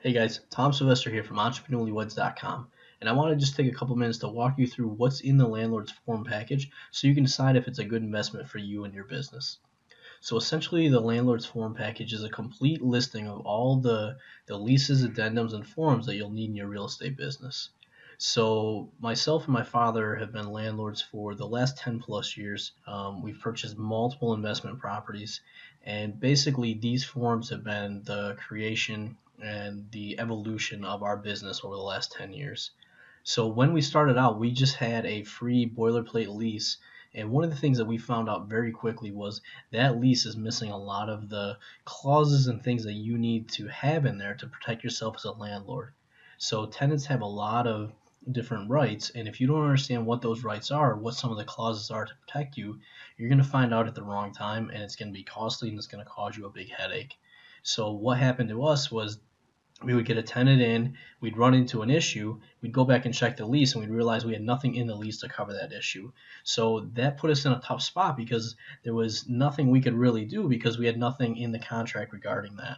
Hey guys, Tom Sylvester here from EntrepreneurlyWoods.com, and I want to just take a couple minutes to walk you through what's in the landlord's form package so you can decide if it's a good investment for you and your business. So essentially, the landlord's form package is a complete listing of all the leases, addendums, and forms that you'll need in your real estate business. So myself and my father have been landlords for the last 10 plus years. We've purchased multiple investment properties, and basically these forms have been the creation and the evolution of our business over the last 10 years. So when we started out, we just had a free boilerplate lease. And one of the things that we found out very quickly was that lease is missing a lot of the clauses and things that you need to have in there to protect yourself as a landlord. So tenants have a lot of different rights, and if you don't understand what those rights are, what some of the clauses are to protect you, you're going to find out at the wrong time, and it's going to be costly and it's going to cause you a big headache. So what happened to us was we would get a tenant in, we'd run into an issue, we'd go back and check the lease, and we'd realize we had nothing in the lease to cover that issue. So that put us in a tough spot because there was nothing we could really do because we had nothing in the contract regarding that.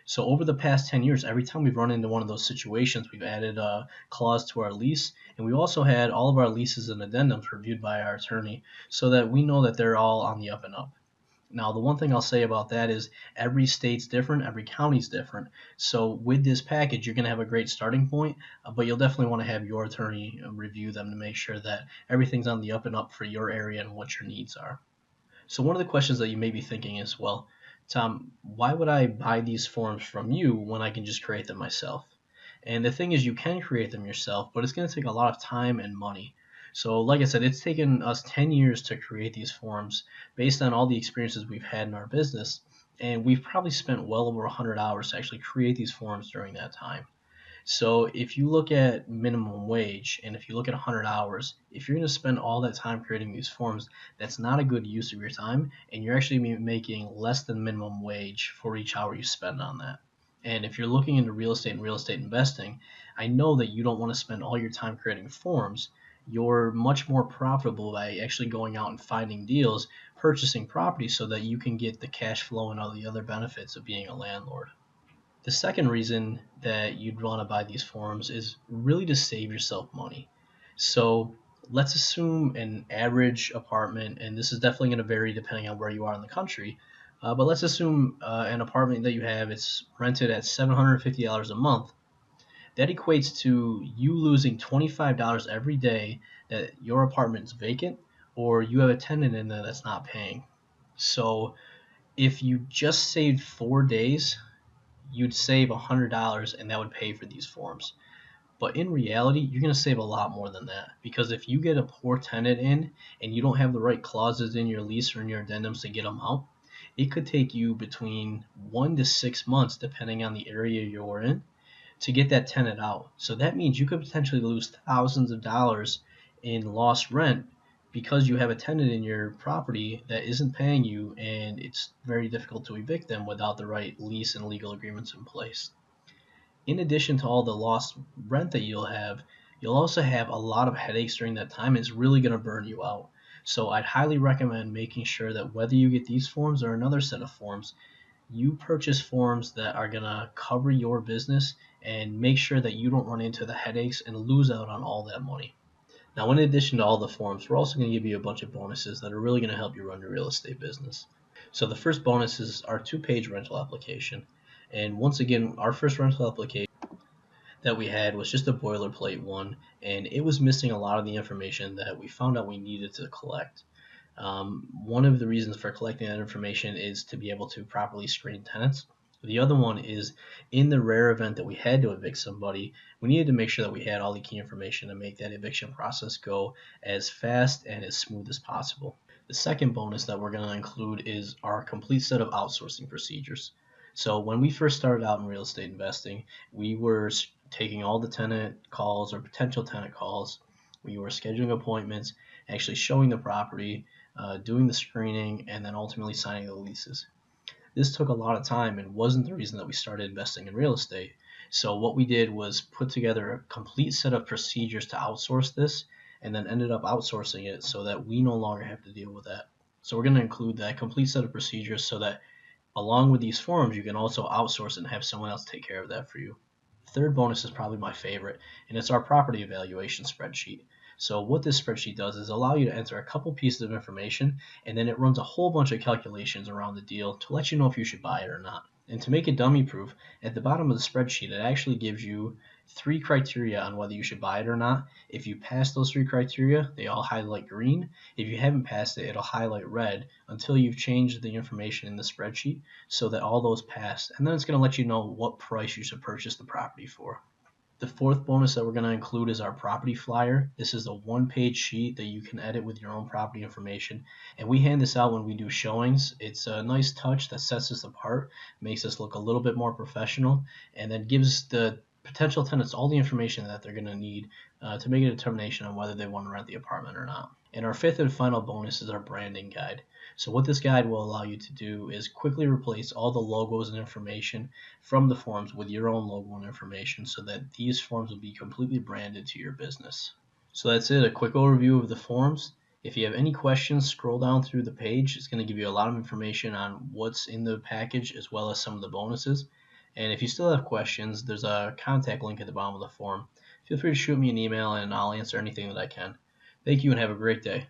So over the past 10 years, every time we've run into one of those situations, we've added a clause to our lease, and we also had all of our leases and addendums reviewed by our attorney so that we know that they're all on the up and up. Now, the one thing I'll say about that is every state's different, every county's different. So with this package, you're going to have a great starting point, but you'll definitely want to have your attorney review them to make sure that everything's on the up and up for your area and what your needs are. So one of the questions that you may be thinking is, well, Tom, why would I buy these forms from you when I can just create them myself? And the thing is, you can create them yourself, but it's going to take a lot of time and money. So like I said, it's taken us 10 years to create these forms based on all the experiences we've had in our business. And we've probably spent well over 100 hours to actually create these forms during that time. So if you look at minimum wage and if you look at 100 hours, if you're going to spend all that time creating these forms, that's not a good use of your time, and you're actually making less than minimum wage for each hour you spend on that. And if you're looking into real estate and real estate investing, I know that you don't want to spend all your time creating forms. You're much more profitable by actually going out and finding deals, purchasing property so that you can get the cash flow and all the other benefits of being a landlord. The second reason that you'd want to buy these forms is really to save yourself money. So let's assume an average apartment, and this is definitely going to vary depending on where you are in the country, but let's assume an apartment that you have, it's rented at $750 a month. That equates to you losing $25 every day that your apartment's vacant or you have a tenant in there that's not paying. So if you just saved 4 days, you'd save $100 and that would pay for these forms. But in reality, you're going to save a lot more than that because if you get a poor tenant in and you don't have the right clauses in your lease or in your addendums to get them out, it could take you between 1 to 6 months, depending on the area you're in, to get that tenant out. So that means you could potentially lose thousands of dollars in lost rent because you have a tenant in your property that isn't paying you, and it's very difficult to evict them without the right lease and legal agreements in place. In addition to all the lost rent that you'll also have a lot of headaches during that time. It's really going to burn you out. So I'd highly recommend making sure that whether you get these forms or another set of forms, you purchase forms that are going to cover your business and make sure that you don't run into the headaches and lose out on all that money. Now, in addition to all the forms, we're also going to give you a bunch of bonuses that are really going to help you run your real estate business. So the first bonus is our 2-page rental application. And once again, our first rental application that we had was just a boilerplate one, and it was missing a lot of the information that we found out we needed to collect. One of the reasons for collecting that information is to be able to properly screen tenants. The other one is, in the rare event that we had to evict somebody, we needed to make sure that we had all the key information to make that eviction process go as fast and as smooth as possible. The second bonus that we're going to include is our complete set of outsourcing procedures. So when we first started out in real estate investing, we were taking all the tenant calls or potential tenant calls. We were scheduling appointments, actually showing the property, doing the screening, and then ultimately signing the leases. This took a lot of time and wasn't the reason that we started investing in real estate. So what we did was put together a complete set of procedures to outsource this, and then ended up outsourcing it so that we no longer have to deal with that. So we're going to include that complete set of procedures so that along with these forms, you can also outsource it and have someone else take care of that for you. Third bonus is probably my favorite, and it's our property evaluation spreadsheet. So what this spreadsheet does is allow you to enter a couple pieces of information, and then it runs a whole bunch of calculations around the deal to let you know if you should buy it or not. And to make it dummy proof, at the bottom of the spreadsheet, it actually gives you 3 criteria on whether you should buy it or not. If you pass those 3 criteria, they all highlight green. If you haven't passed it, it'll highlight red until you've changed the information in the spreadsheet so that all those pass. And then it's going to let you know what price you should purchase the property for. The fourth bonus that we're going to include is our property flyer. This is a one-page sheet that you can edit with your own property information, and we hand this out when we do showings. It's a nice touch that sets us apart, makes us look a little bit more professional, and then gives the potential tenants all the information that they're going to need to make a determination on whether they want to rent the apartment or not. And our fifth and final bonus is our branding guide. So what this guide will allow you to do is quickly replace all the logos and information from the forms with your own logo and information so that these forms will be completely branded to your business. So that's it, a quick overview of the forms. If you have any questions, scroll down through the page. It's going to give you a lot of information on what's in the package as well as some of the bonuses. And if you still have questions, there's a contact link at the bottom of the form. Feel free to shoot me an email and I'll answer anything that I can. Thank you and have a great day.